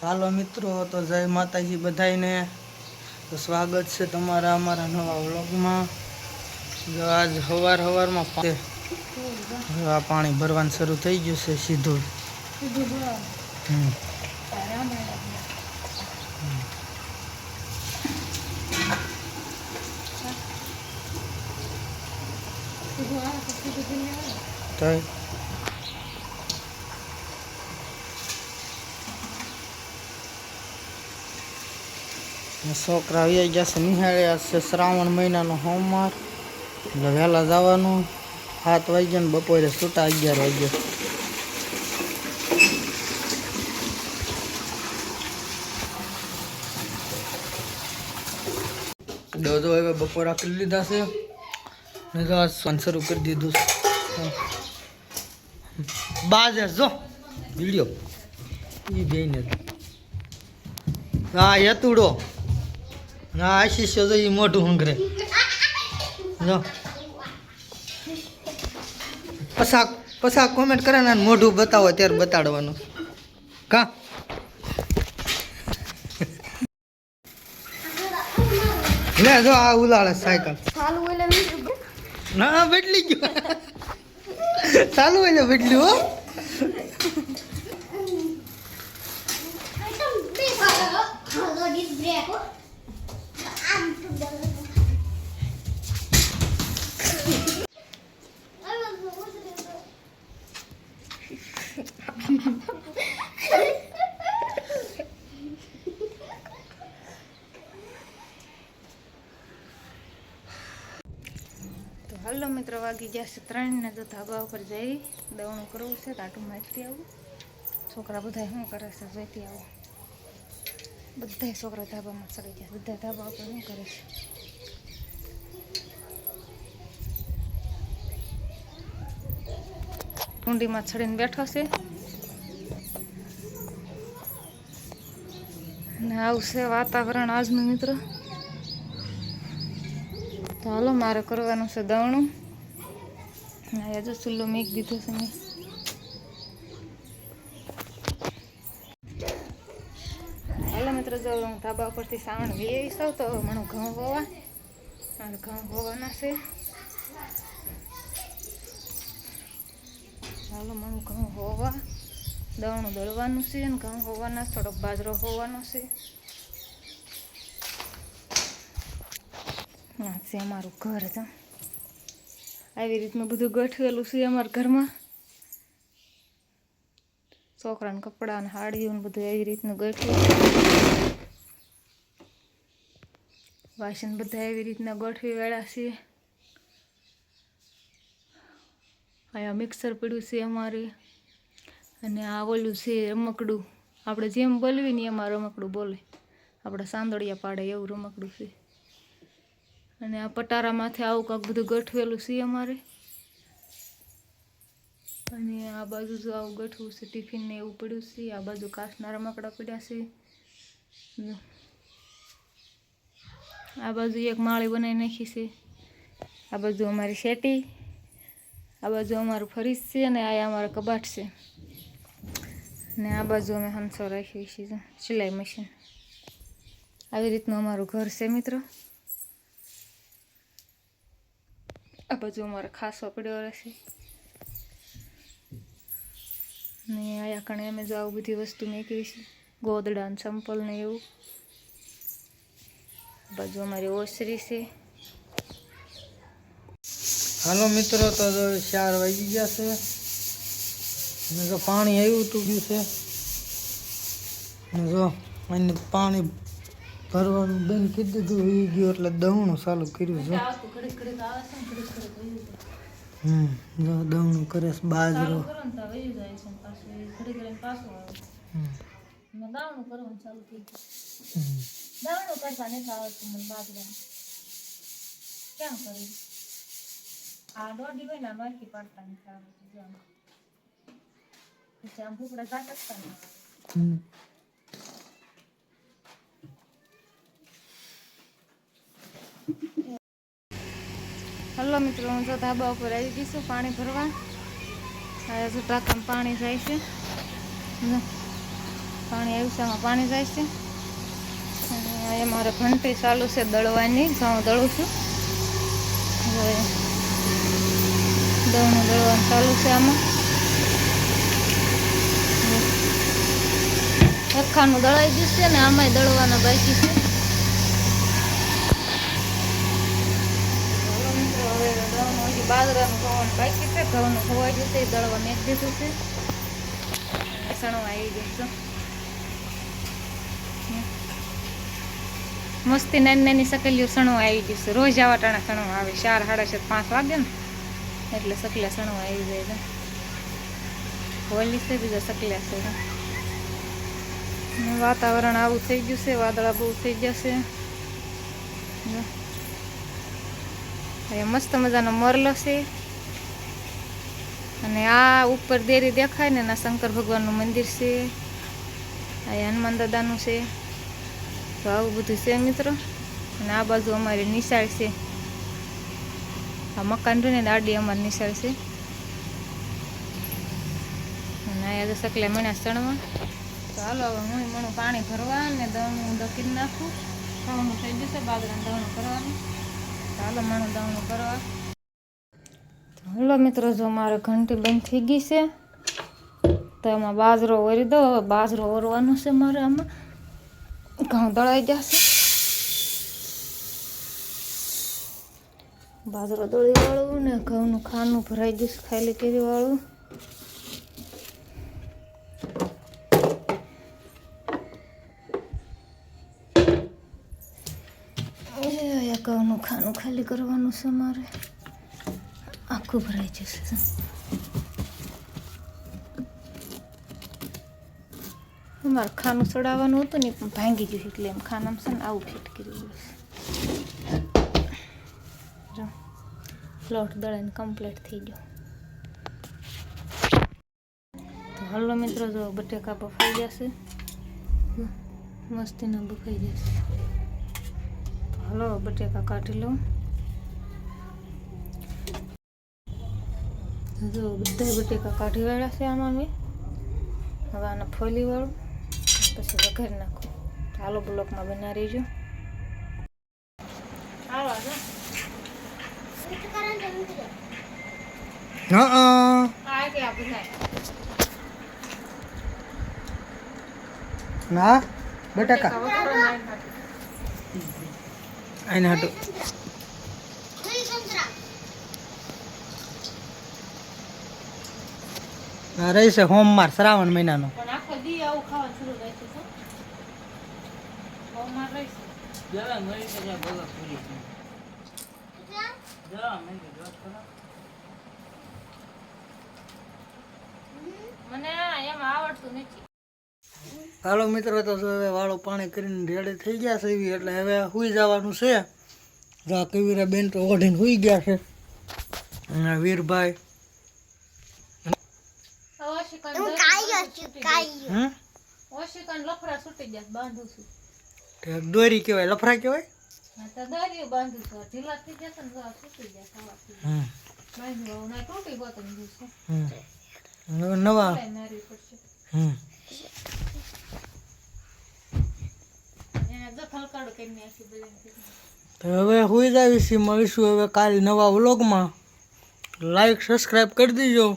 હાલો મિત્રો, તો જય માતાજી બધાને। તો સ્વાગત છે તમારા અમારા નવા વ્લોગમાં। જો આજ સવારમાં આ પાણી ભરવાનું શરૂ થઈ ગયું છે સીધું। છોકરા આવી ગયા છે નિહાળે। આ છે શ્રાવણ મહિનાનો સોમવાર, એટલે વહેલા જવાનું। 7 વાગ્યા ને બપોરે છૂટા 11 વાગ્યા। દોધો હવે બપોરા કરી લીધા છે ને તો આ શરૂ કરી દીધું છે। બાજર જો વિડીયો એ બેને હા યતુડો ના આશીષ જો એ મોઢું હંગરે જો પછા કોમેન્ટ કરે ને મોઢું બતાવો ત્યારે બતાડવાનું કા લે જો આ ઉલાળે સાયકલ ના બદલી ગયો ચાલુ એટલે બદલ્યું હો। હાલો મિત્રો, વાગી ગયા છે 3 ને તો ધાબા ઉપર જઈ દવણું કરવું છે। ટાટું મારતી આવું। છોકરા બધા શું કરે છે જોઈતી આવું। બધા છોકરા ધાબામાં ચડી ગયા, બધા ધાબા ઉપર શું કરે છે। કુંડીમાં ચડીને બેઠો છે ને આવું છે વાતાવરણ આજનું મિત્રો। તો હાલો મારે કરવાનું છે દવણું। અહીંયા જો ચૂલ્લો મેક દીધો છે મેં। હાલો મિત્રો, જો હું ધાબા ઉપરથી સાવણ વી છું તો મને ઘઉં હોવા મારે ઘઉં હોવાના છે। હાલો મને ઘઉં હોવા દવણું દળવાનું છે અને ઘઉં હોવાના, થોડોક બાજરો હોવાનો છે। આ છે અમારું ઘર છે, આવી રીતનું બધું ગોઠવેલું છે અમારા ઘરમાં। છોકરાને કપડાં ને હાડીઓ ને બધું એવી રીતનું ગોઠવ્યું। વાસણ બધા એવી રીતના ગોઠવી વાળા છે। અહીંયા મિક્સર પડ્યું છે અમારે, અને આ ઓલું છે રમકડું, આપણે જેમ બોલવી ને એમાં રમકડું બોલે, આપણે સાંદળિયા પાડે એવું રમકડું છે। અને આ પટારામાંથી આવું કાંક બધું ગોઠવેલું છે અમારે। અને આ બાજુ જો આવું ગોઠવું છે, ટિફિન ને એવું પડ્યું છે। આ બાજુ કાચના રમકડા પડ્યા છે। આ બાજુ એક માળી બનાવી નાખી છે। આ બાજુ અમારી શેટી, આ બાજુ અમારું ફરીજ છે, અને આ અમારા કબાટ છે। ને આ બાજુ અમે હંસો રાખી છે સિલાઈ મશીન। આવી રીતનું અમારું ઘર છે મિત્રો। આ બાજુ અમારે ખાસો પડ્યો રહેશે, ને આયા કણે અમે જો આવું બધી વસ્તુ મેકવી છે, ગોદડા ને ચંપલ ને એવું। બાજુ અમારી ઓસરી છે। હાલો મિત્રો, તો 4 વાગી ગયા છે ને જો પાણી આવ્યું તૂટ્યું છે ને જો એને પાણી ભરવાનું બંધ કરી દીધું, એ ગયું એટલે દવણું ચાલુ કર્યું છે। જો દવણું કરે છે બાજરો। આ દોડી હોય ને માખી પડતા નથી આમ ભૂકડા જાટકતા ને। હલો મિત્રો, હું જો ધાબા ઉપર આવી ગઈ છું પાણી ભરવા। આ જો ટાંકામાં પાણી જાય છે, પાણી આવ્યું છે, આમાં પાણી જાય છે. અને મારે ઘંટી ચાલુ છે દળવાની, ઘઉં દળું છું. હવે દળનું દળવાનું ચાલુ છે આમાં. અખાનું દળાઈ ગયું છે ને આમાંય દળવાના બાકી છે. હવે દળનું હજી બાજરાનું ખવાનું બાકી છે, ઘઉંનું ખવાઈ ગયું છે, એ દળવા મેં દીધું છે. સણવા આવી ગયું છે. મસ્તી નાની નાની સકલીઓ સણવા આવી ગયું છે. રોજ આવા ટાણા સણવા આવે, 4, 4:30, 5 વાગે ને એટલે સકલિયા સણવા આવી જાય છે. હોલી છે, બીજા સકલિયા છે. વાતાવરણ આવું થઈ ગયું છે, વાદળા બહુ થઈ જશે. મસ્ત મજાનો મોરલો છે. અને આ ઉપર દેરી દેખાય ને, ના શંકર ભગવાનનું મંદિર છે, આ હનુમાન દાદાનું છે. તો આવું બધું છે મિત્રો. અને આ બાજુ અમારી નિશાળ છે, આ મકાન રહ્યું ને આડી અમારી નિશાળ છે. અને અહીંયા તો સકલા મણ્યા ચણવા. તો હાલો હવે હું મણું પાણી ભરવા ને દળનું દકીને નાખું. દળનું થઈ ગયું છે, બાજરાનું દળનું કરવાનું. તો હાલો મણું દળનું કરવા. હાલો મિત્રો, જો મારે ઘંટી બંધ થઈ ગઈ છે, તો એમાં બાજરો ઓરી દો. હવે બાજરો ઓરવાનો છે મારે. આમાં ઘઉં દળાઈ જશે. બાજરો દળી વાળું ને ઘઉંનું ખાનું ભરાઈ ગયું છે, ખાલી કરી વાળું. ઘઉંનું ખાનું ખાલી કરવાનું છે મારે. આખું ભરાઈ જશે. મારે ખાનું ચડાવવાનું હતું ને પણ ભાંગી ગયું, એટલે એમ ખાનામાં છે ને આવું ફિટ કર્યું છે. લોટ દળાઈને કમ્પ્લીટ થઈ ગયો. તો હલો મિત્રો, જો બટેકા બફાઈ જશે, મસ્તીના બફાઈ જશે. તો હલો બટેકા કાઢી લઉં. જો બધા બટેકા કાઢી વાળ્યા છે આમાં મેં. હવે આને ફોલી વાળું, પછી વઘારી નાખું. હાલો બ્લોકમાં બના રહીજો. ના બટાકા આને હાટું રહી છે સોમવાર શ્રાવણ મહિનાનો. પણ આખો દી આવું ખાવાનું શરૂ થાય છે. સોમવાર રહી મને એમાં આવડતું નથી. હાલો મિત્રો, તો હવે વાળું પાણી કરીને રેડી થઈ ગયા છે એવી, એટલે હવે સુઈ જવાનું છે. જા કવિરા બેન તો ઓઢીને સુઈ ગયા છે. અને વીરભાઈ લફરા છૂટી જાય, બાંધું છું. દોરી કહેવાય, લફરા કહેવાય. દોરી બાંધું છું, ઢીલા થઈ જશે ને છૂટી જાય. તૂટી ગોતમ નવા મારવી પડશે. તો હવે સુઈ જાવીશું. મળીશું હવે કાલે નવા વ્લોગમાં. લાઈક સબસ્ક્રાઈબ કરી દીજો.